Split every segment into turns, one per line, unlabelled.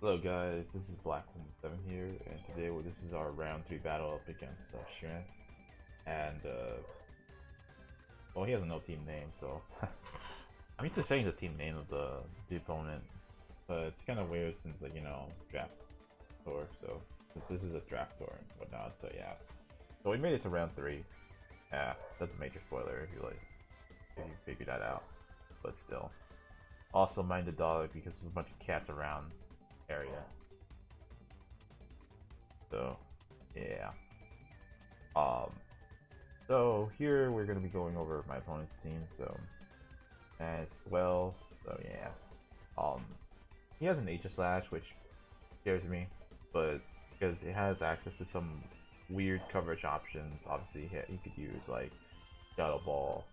Hello guys, this is Black7 here, and today this is our round 3 battle up against Shme. And, well, he has no team name, so I'm used to saying the team name of the opponent, but it's kind of weird since, like, draft tour, so since this is a draft tour and whatnot, so yeah. So we made it to round 3. Yeah, that's a major spoiler if you figured that out, but still. Also mind the dog because there's a bunch of cats around area. So, yeah. Um, so here we're gonna be going over my opponent's team. So, as well. So yeah. Um, he has an Aegislash, which scares me, but because it has access to some weird coverage options. Obviously, he could use like Shadow Ball,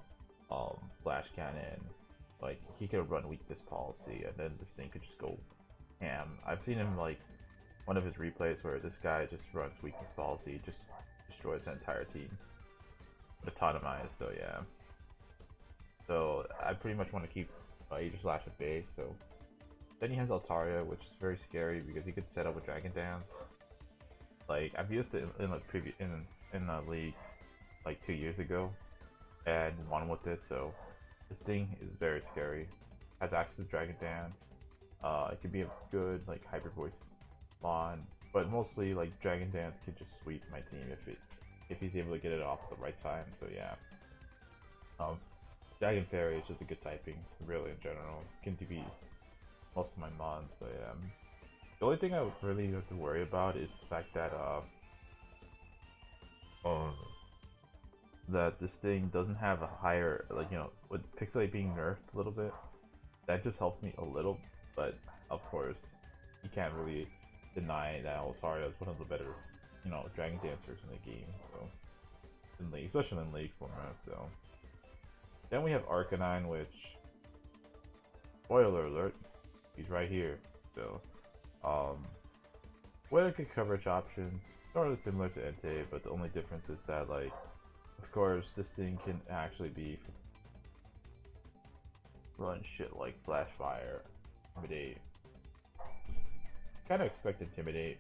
Flash Cannon. Like he could run weakness policy, and then this thing could just go ham. I've seen him like one of his replays where this guy just runs weakness policy, just destroys the entire team. Autonomized, so yeah. So I pretty much want to keep Aegislash at bay. So then he has Altaria, which is very scary because he could set up a Dragon Dance. Like I've used it in like previous in a league like 2 years ago and won with it. So this thing is very scary. Has access to Dragon Dance. It could be a good like Hyper Voice spawn, but mostly like Dragon Dance can just sweep my team if he's able to get it off at the right time. So yeah. Um, Dragon Fairy is just a good typing, really in general. Can defeat most of my mons. So yeah. The only thing I would really have to worry about is the fact that um that this thing doesn't have a higher, like, with Pixelate being nerfed a little bit, that just helps me a little, but of course you can't really deny that Altaria is one of the better, Dragon Dancers in the game. So in League, especially in League format. So then we have Arcanine, which, spoiler alert, he's right here. So what are good coverage options? Sort of similar to Entei, but the only difference is that, like, of course, this thing can actually be run shit like Flash Fire, Intimidate. Kind of expect Intimidate,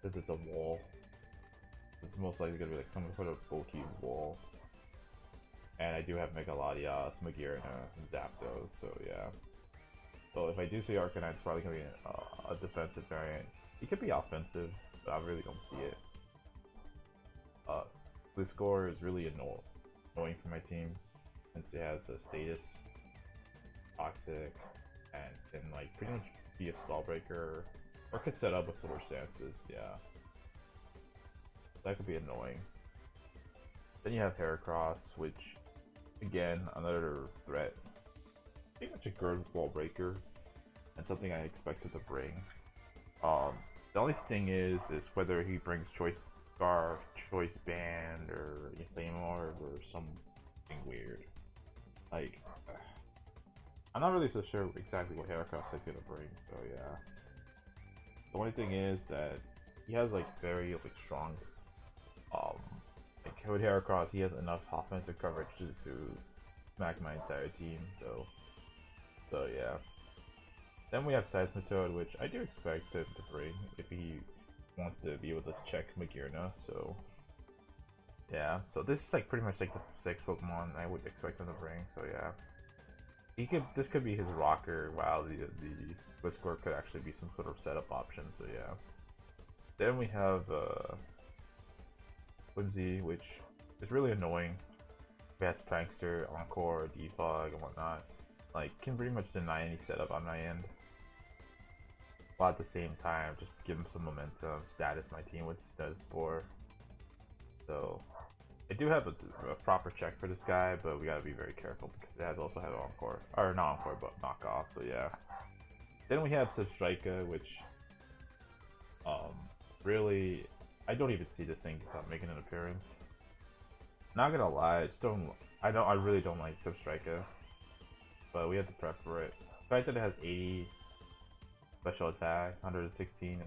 since it's a wall. It's most likely gonna be like some sort of bulky wall. And I do have Mega Altaria, Magirna, and Zapdos, so yeah. So if I do see Arcanine, it's probably gonna be a defensive variant. It could be offensive, but I really don't see it. This score is really annoying for my team, since it has a status, toxic, and can like pretty much be a stall breaker, or could set up with Silver Stances. Yeah, that could be annoying. Then you have Heracross, which, again, another threat. Pretty much a good wall breaker, and something I expected to bring. The only thing is whether he brings Choice Scarf, Choice Band, or Flame Orb, or something weird. Like, I'm not really so sure exactly what Heracross is gonna bring, so yeah. The only thing is that he has like very like strong, um, like with Heracross, he has enough offensive coverage to smack my entire team. So yeah. Then we have Seismitoad, which I do expect him to bring if he wants to be able to check Magirna. So yeah. So this is like pretty much like the 6 Pokemon I would expect him to bring. So yeah. This could be his rocker, while the Whisker could actually be some sort of setup option. So yeah. Then we have Whimsy, which is really annoying. Best Prankster, Encore, Defog, and whatnot. Like, can pretty much deny any setup on my end. While at the same time, just give him some momentum, status my team with Spore. So I do have a proper check for this guy, but we gotta be very careful because it has also have Encore, or not Encore, but knockoff. So yeah. Then we have Substrika, which really, I don't even see this thing making an appearance. Not gonna lie, I really don't like Substrika, but we have to prep for it. The fact that it has 80 special attack, 116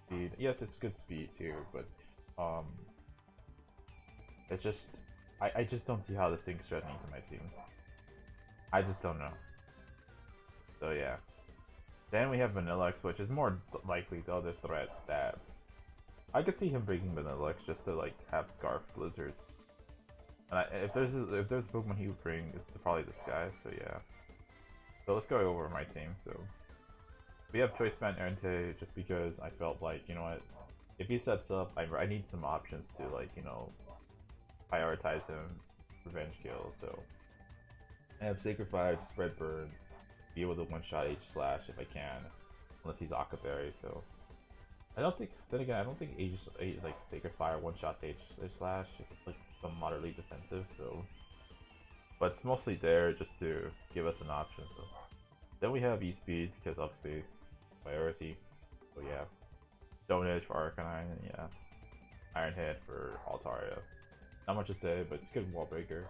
speed. Yes, it's good speed too, but it's just, I just don't see how this thing's threatening to my team. I just don't know. So yeah. Then we have Vanillux, which is more likely the other threat that I could see him breaking Vanillux just to like have Scarf Blizzards. And if there's a Pokemon he would bring, it's probably this guy. So yeah. So let's go over my team. So we have Choice Band Ente just because I felt like, you know what, if he sets up, I need some options to like, you know, prioritize him, revenge kill. So I have Sacred Fire, Spread Burns, be able to one-shot Aegislash if I can, unless he's Akaberry. So I don't think. Then again, I don't think like Sacred Fire one-shot Aegislash. It's like some moderately defensive. So, but it's mostly there just to give us an option. So then we have E-Speed because obviously priority. So yeah, Stone Edge for Arcanine, and yeah, Iron Head for Altaria. Not much to say, but it's a good wall breaker.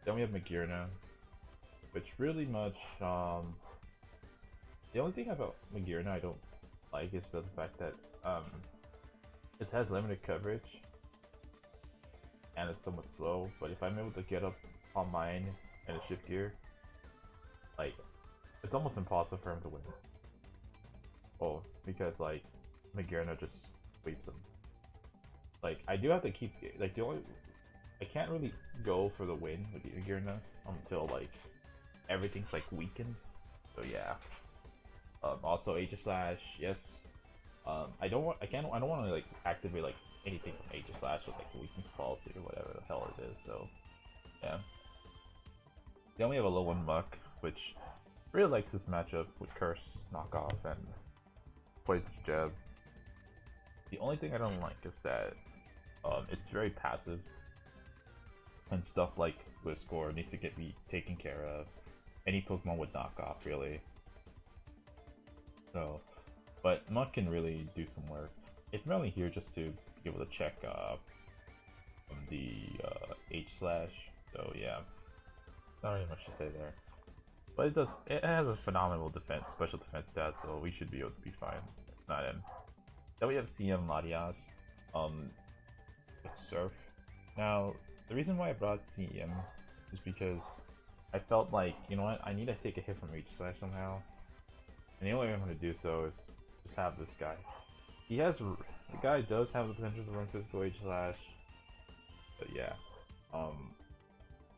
Then we have Magearna, which really much, the only thing about Magearna I don't like is the fact that it has limited coverage and it's somewhat slow, but if I'm able to get up on mine and a shift gear, like, it's almost impossible for him to win. Oh, because like, Magearna just sweeps him. Like, I do have to keep, like, I can't really go for the win with the Magearna until like everything's like weakened. So yeah. Also Aegislash, yes. I don't want to like activate like anything from Aegislash with like weakness policy or whatever the hell it is. So yeah. Then we have a low one Muck, which really likes this matchup with Curse, Knockoff, and Poison Jab. The only thing I don't like is that it's very passive, and stuff like Gliscor needs to be taken care of. Any Pokemon with knockoff, really. So, but Muck can really do some work. It's mainly here just to be able to check the Aegislash. So yeah, not really much to say there. But it has a phenomenal defense, special defense stat, so we should be able to be fine. It's not in. Then we have CM Latias, with Surf. Now, the reason why I brought CM is because I felt like, you know what, I need to take a hit from Aegislash somehow. And the only way I'm going to do so is just have this guy. The guy does have the potential to run physical Aegislash. But yeah.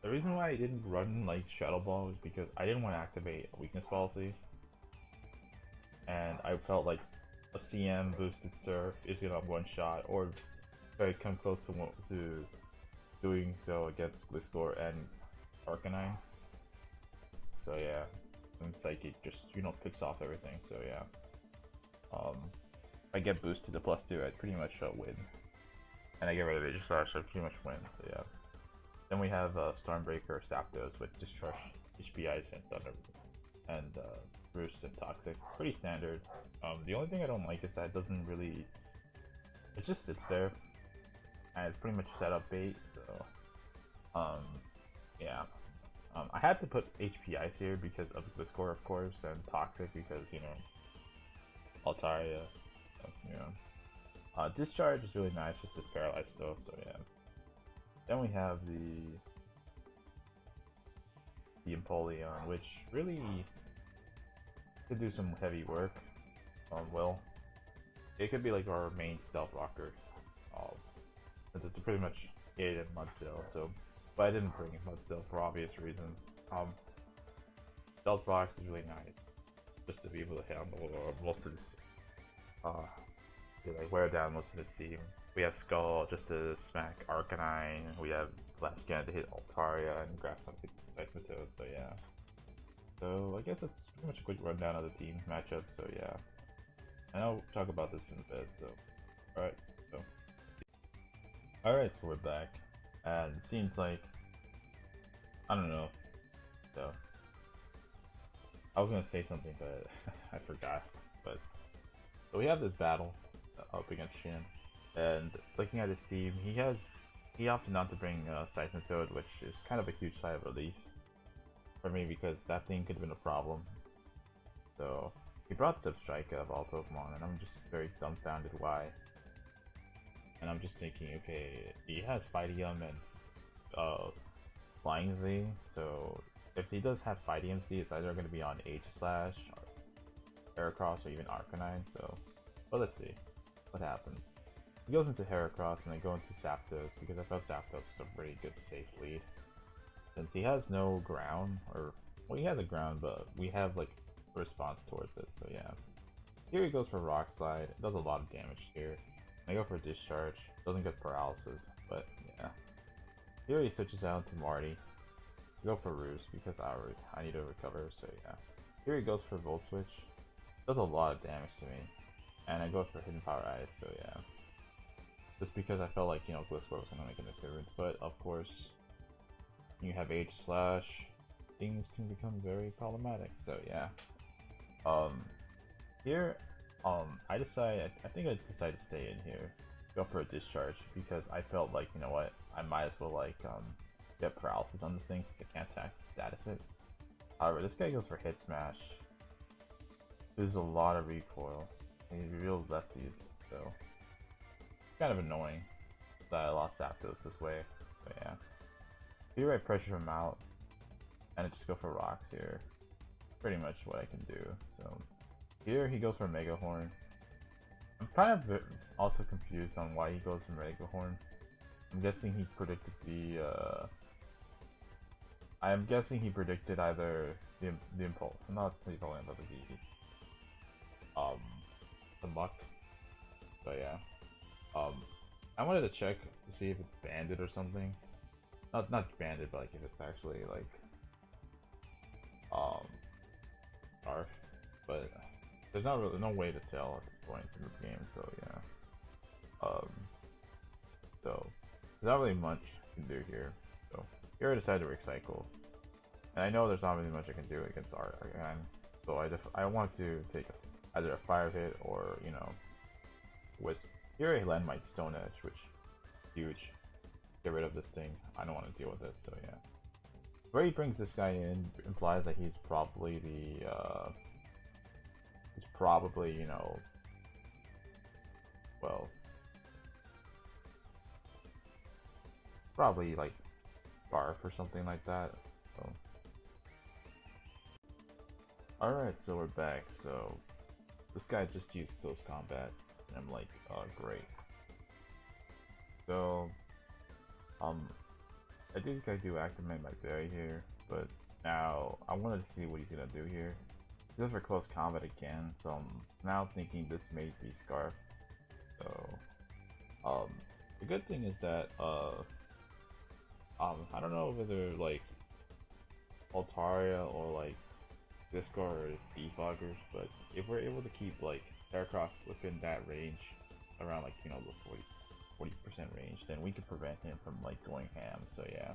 The reason why I didn't run like Shadow Ball is because I didn't want to activate a weakness policy. And I felt like a CM boosted Surf is going to one shot or very come close to doing so against Gliscor and Arcanine. So yeah, and Psychic just, you know, picks off everything. So yeah, I get boosted to +2, I pretty much win, and I get rid of Aegislash, I pretty much win. So yeah. Then we have Stormbreaker, Zapdos with Discharge, HP Ice, and Thunder, and Roost and Toxic. Pretty standard. The only thing I don't like is that it doesn't really, it just sits there, and it's pretty much set up bait. So yeah. I had to put HP Ice here because of the score, of course, and Toxic because, you know, Altaria, you know. Discharge is really nice just to paralyze stuff, so yeah. Then we have the Empoleon, which really could do some heavy work on Will. It could be like our main stealth rocker, since it's pretty much it in Mudstill, so. But I didn't bring Mudstill for obvious reasons. Stealth Box is really nice, just to be able to handle most of this, to like wear down most of this team. We have Skull just to smack Arcanine. We have Flash Cannon to hit Altaria and Grass something Seismitoad. So yeah. So I guess that's pretty much a quick rundown of the team matchup. So yeah, and I'll talk about this in a bit. So alright, so we're back. And it seems like, I don't know, so I was gonna say something but I forgot. But so we have this battle up against Shin, and looking at his team, he opted not to bring Seismitoad, which is kind of a huge sigh of relief for me because that thing could have been a problem. So he brought Substrike of all Pokemon, and I'm just very dumbfounded why. And I'm just thinking, okay, he has Fightium and Flying Z, so if he does have Fightium Z, it's either going to be on Aegislash Heracross or even Arcanine, so, but let's see what happens. He goes into Heracross and I go into Zapdos because I felt Zapdos was a pretty good safe lead. Since he has no ground, or, well, he has a ground, but we have like a response towards it, so yeah. Here he goes for Rock Slide, it does a lot of damage here. I go for Discharge, doesn't get paralysis, but yeah. Here he switches out to Marty. I go for Roost because I need to recover, so yeah. Here he goes for Volt Switch, does a lot of damage to me. And I go for Hidden Power Ice, so yeah. Just because I felt like, you know, Gliscor was gonna make an appearance, but of course, you have Aegislash, things can become very problematic, so yeah. Here, I think I decided to stay in here, go for a Discharge, because I felt like, you know what, I might as well, like, get paralysis on this thing, I can't attack status it. However, this guy goes for Hit Smash. There's a lot of recoil, and he real lefties, so it's kind of annoying that I lost Zapdos this way, but yeah. Here I pressure him out, and I just go for rocks here. Pretty much what I can do, so. Here he goes for Mega Horn. I'm kind of also confused on why he goes for Mega Horn. I'm guessing he predicted I'm guessing he predicted either the Impulse, not the Impulse, but the Muck. But yeah. I wanted to check to see if it's banded or something. Not banded, but like if it's actually like Scarf. But there's not really no way to tell at this point in the game, so yeah. So there's not really much you can do here. So here I decided to recycle, and I know there's not really much I can do against Arcanine. So I want to take either a Fire Hit or, you know, Wisp. Here I land my Stone Edge, which is huge. Get rid of this thing. I don't want to deal with it, so yeah. Where he brings this guy in implies that he's probably you know, well, probably like Barf or something like that. So, alright, so we're back. So this guy just used Close Combat, and I'm like, oh great. So I think I do activate my berry here, but now I wanted to see what he's gonna do here. He goes for Close Combat again, so I'm now thinking this may be Scarfed. So the good thing is that I don't know whether like Altaria or like Gliscor is defoggers, but if we're able to keep like Heracross within that range, around like, you know, the 40% range, then we can prevent him from like going ham. So yeah.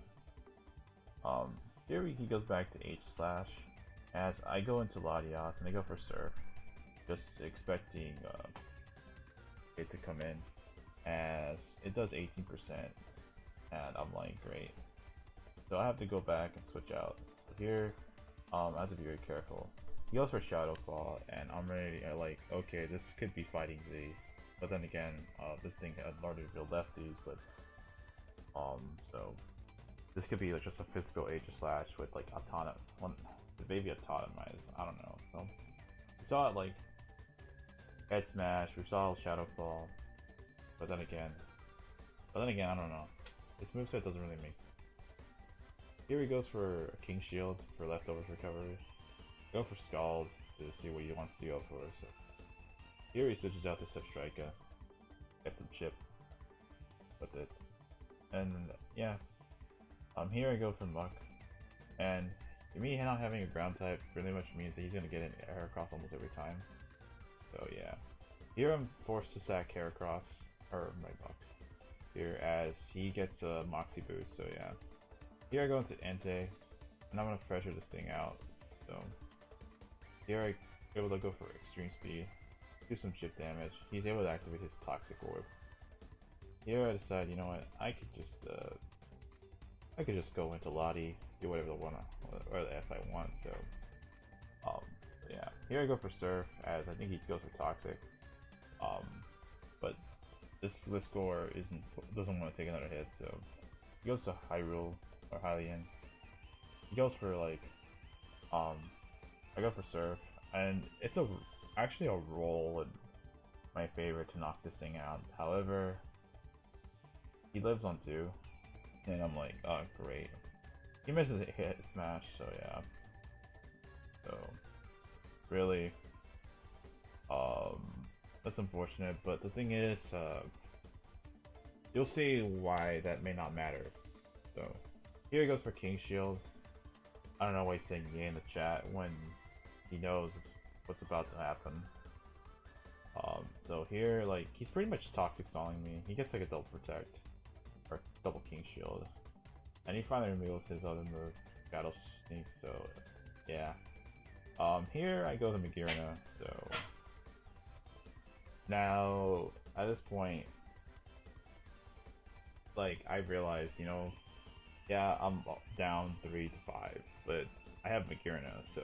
Here he goes back to Aegislash, as I go into Latias and I go for Surf, just expecting it to come in, as it does 18%, and I'm like, great. So I have to go back and switch out. So here, I have to be very careful. He goes for Shadow Claw, and I'm ready. Like, okay, this could be fighting Z, but then again, this thing had already revealed lefties, but so this could be like just a physical Aegislash with like maybe Autotomize. I don't know. So we saw it like Head Smash. We saw Shadow Claw, but then again, I don't know. This moveset doesn't really make sense. Here he goes for a King Shield for leftovers recovery. Go for Scald to see what he wants to go for. So here he switches out to Substrika, get some chip with it, and yeah. Here I go for Muck, and me not having a ground type pretty much means that he's gonna get an Heracross almost every time. So yeah. Here I'm forced to sack Heracross, or my Muck. Here, as he gets a Moxie boost, so yeah. Here I go into Entei, and I'm gonna pressure this thing out. So here I'm able to go for extreme speed, do some chip damage. He's able to activate his Toxic Orb. Here I decide, you know what, I could just go into Lottie, do whatever or the F I want. So yeah. Here I go for Surf, as I think he goes for Toxic. But this Gliscor doesn't want to take another hit, so he goes to Hyrule or Hylian. He goes for like I go for Surf, and it's a actually a roll in my favor to knock this thing out. However, he lives on 2, and I'm like, oh great. He misses a hit smash, so yeah. So really, um, that's unfortunate. But the thing is, you'll see why that may not matter. So here he goes for King Shield. I don't know why he's saying yeah in the chat when he knows what's about to happen. So here, like, he's pretty much toxic stalling me. He gets like a double protect or double King Shield, and he finally removes his other move, Battle Sneak. So yeah. Here I go to Magirna. So now at this point, like, I realized, you know, yeah, I'm down 3 to 5, but I have Magirna, so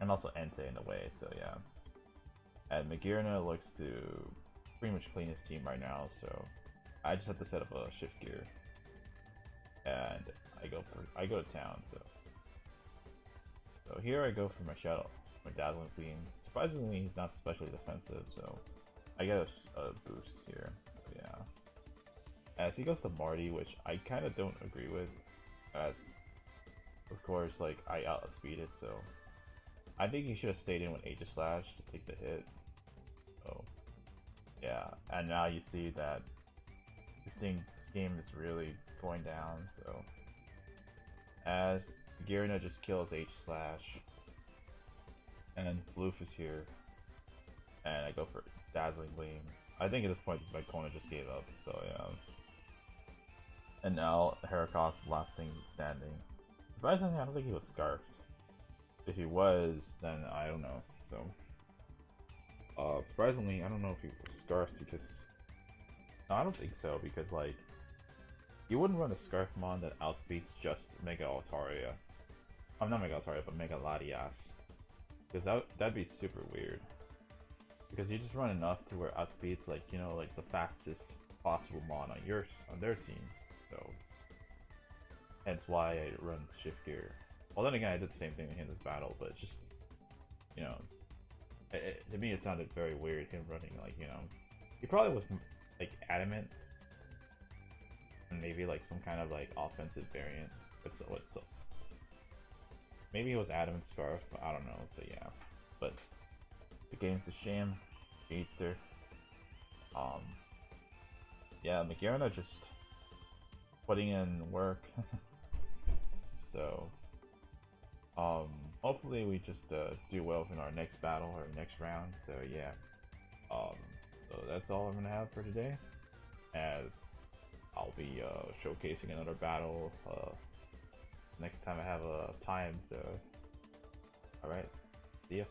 and also Entei in the way, so yeah. And Magirna looks to pretty much clean his team right now, so I just have to set up a shift gear, and I go to town. So here I go for my shadow, my dazzling beam. Surprisingly, he's not especially defensive, so I get a boost here. So yeah. As he goes to Marty, which I kind of don't agree with, as of course, like, I outspeed it, so I think he should have stayed in with Aegislash to take the hit. So yeah, and now you see that this game is really going down. So as Magirna just kills Aegislash, and then Floof is here, and I go for Dazzling Gleam. I think at this point my opponent just gave up. So yeah. And now Heracross last thing standing. Surprisingly, I don't think he was scarfed. If he was, then I don't know. So, surprisingly, I don't know if he was scarfed because no, I don't think so, because like you wouldn't run a Scarf Mon that outspeeds just Mega Altaria. I'm not Mega Altaria, but Mega Latias. Because that'd be super weird. Because you just run enough to where outspeeds, like, you know, like the fastest possible Mon on their team. So hence why I run Shift Gear. Well, then again, I did the same thing in this battle, but just, you know, to me it sounded very weird, him running, like, you know, he probably was like adamant, and maybe like some kind of like offensive variant. What's up? Maybe it was adamant Scarf, but I don't know. So yeah, but the game's a sham. Speedster. Yeah, Magirna just putting in work. So hopefully we just do well in our next battle or next round. So yeah, so that's all I'm gonna have for today, as I'll be showcasing another battle next time I have time. So alright, see ya.